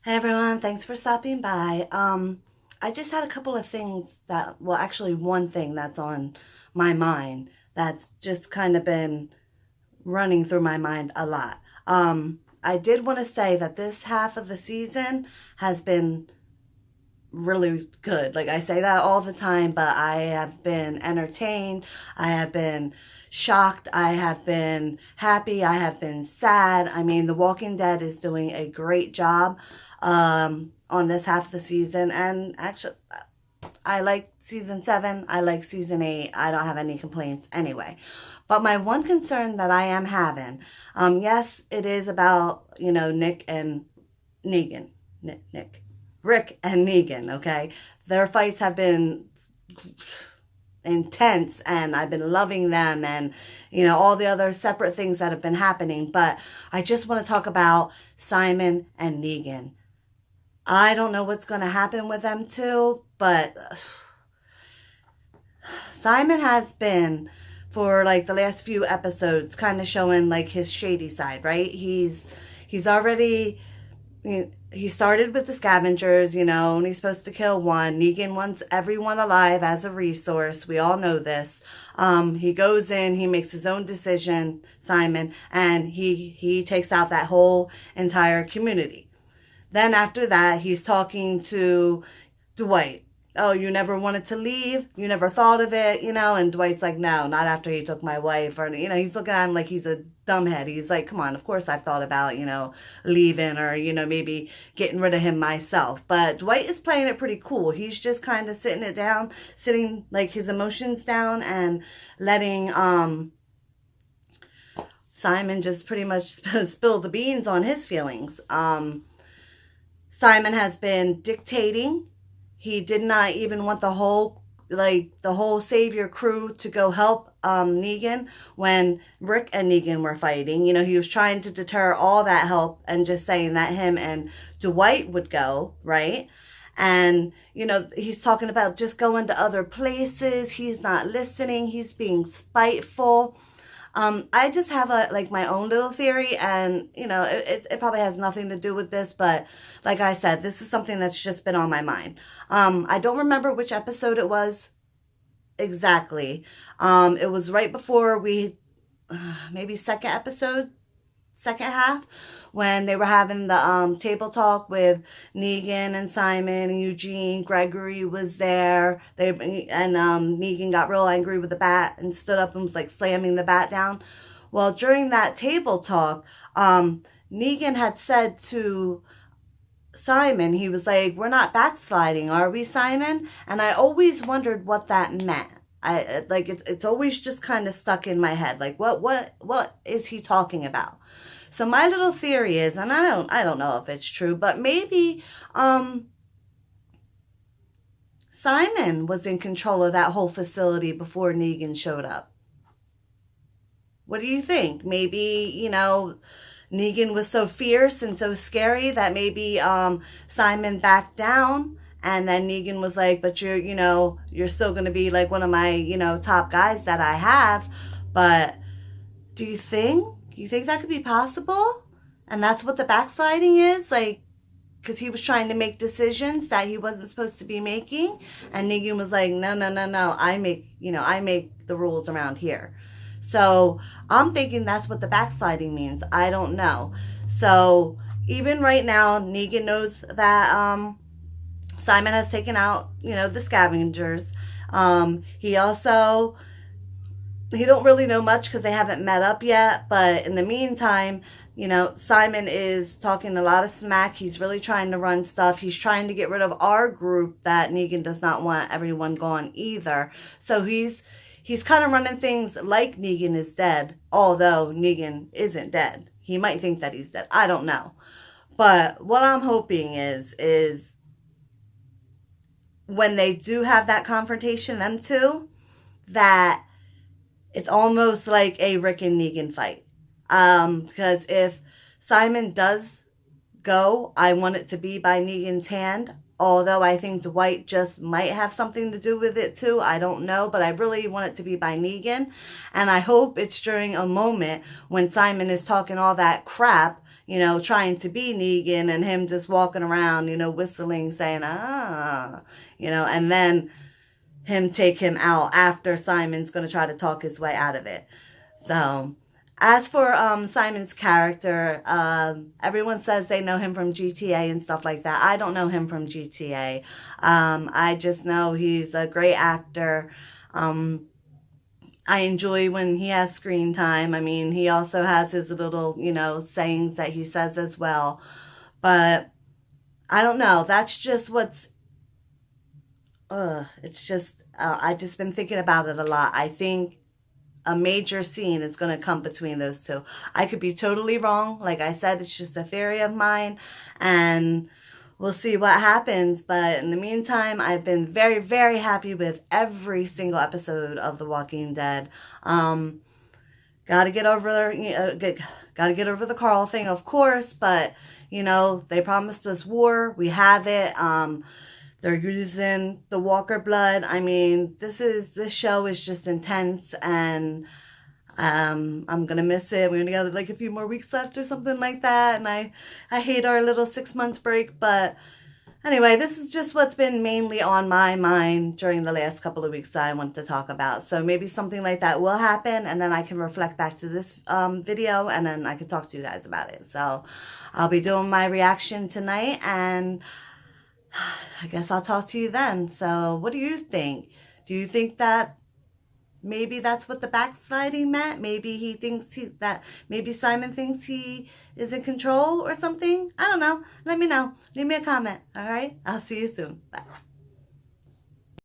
Hey everyone, thanks for stopping by. I just had a couple of things that, well, actually one thing that's on my mind that's just kind of been running through my mind a lot. I did want to say that this half of the season has been really good. Like I say that all the time, but I have been entertained. I have been shocked. I have been happy. I have been sad. I mean, The Walking Dead is doing a great job on this half of the season. And actually, I like season 7. I like season 8. I don't have any complaints anyway. But my one concern that I am having, yes, it is about, Nick and Negan. Nick. Rick and Negan, okay? Their fights have been intense and I've been loving them and, all the other separate things that have been happening. But I just want to talk about Simon and Negan. I don't know what's going to happen with them too, but Simon has been, for like the last few episodes, kind of showing like his shady side, right? He's already, he started with the scavengers, and he's supposed to kill one. Negan wants everyone alive as a resource. We all know this. He goes in, he makes his own decision, Simon, and he takes out that whole entire community. Then after that, he's talking to Dwight. Oh, you never wanted to leave? You never thought of it, And Dwight's like, no, not after he took my wife. Or, he's looking at him like he's a dumbhead. He's like, come on, of course I've thought about, leaving or, maybe getting rid of him myself. But Dwight is playing it pretty cool. He's just kind of sitting like his emotions down and letting Simon just pretty much spill the beans on his feelings. Simon has been dictating. He did not even want the whole Savior crew to go help Negan when Rick and Negan were fighting. He was trying to deter all that help and just saying that him and Dwight would go, right? And, he's talking about just going to other places. He's not listening. He's being spiteful. I just have my own little theory, and it probably has nothing to do with this, but like I said, this is something that's just been on my mind. I don't remember which episode it was exactly. It was right before maybe second half, when they were having the table talk with Negan and Simon and Eugene. Gregory was there. Negan got real angry with the bat and stood up and was like slamming the bat down. Well, during that table talk, Negan had said to Simon, he was like, "We're not backsliding, are we, Simon?" And I always wondered what that meant. It's always just kind of stuck in my head. Like, what is he talking about? So my little theory is, and I don't know if it's true, but maybe Simon was in control of that whole facility before Negan showed up. What do you think? Maybe, Negan was so fierce and so scary that maybe Simon backed down. And then Negan was like, but you're still going to be like one of my, top guys that I have. But do you think that could be possible? And that's what the backsliding is? Like, because he was trying to make decisions that he wasn't supposed to be making. And Negan was like, no. I make the rules around here. So I'm thinking that's what the backsliding means. I don't know. So even right now, Negan knows that Simon has taken out, the scavengers. He don't really know much because they haven't met up yet. But in the meantime, Simon is talking a lot of smack. He's really trying to run stuff. He's trying to get rid of our group that Negan does not want everyone gone either. So he's kind of running things like Negan is dead, although Negan isn't dead. He might think that he's dead. I don't know. But what I'm hoping is when they do have that confrontation, them two, that it's almost like a Rick and Negan fight. Because if Simon does go, I want it to be by Negan's hand. Although I think Dwight just might have something to do with it too. I don't know, but I really want it to be by Negan. And I hope it's during a moment when Simon is talking all that crap, you know, trying to be Negan and him just walking around, you know, whistling, saying, you know, and then him take him out after Simon's going to try to talk his way out of it. So, as for Simon's character, everyone says they know him from GTA and stuff like that. I don't know him from GTA. I just know he's a great actor. I enjoy when he has screen time. I mean, he also has his little, you know, sayings that he says as well. But I don't know. That's just what's, it's just, I've just been thinking about it a lot. I think a major scene is going to come between those two. I could be totally wrong. Like I said, it's just a theory of mine. And we'll see what happens. But in the meantime, I've been very, very happy with every single episode of The Walking Dead. Gotta get over, gotta get over the Carl thing, of course. But you know, they promised us war. We have it. They're using the Walker blood. I mean, this show is just intense, and I'm gonna miss it. We only got like a few more weeks left or something like that, and I hate our little 6 months break. But anyway, this is just what's been mainly on my mind during the last couple of weeks that I want to talk about. So maybe something like that will happen, and then I can reflect back to this video, and then I can talk to you guys about it. So I'll be doing my reaction tonight, and I guess I'll talk to you then. So what do you think? Do you think that maybe that's what the backsliding meant? Maybe he thinks maybe Simon thinks he is in control or something? I don't know. Let me know. Leave me a comment. All right? I'll see you soon. Bye.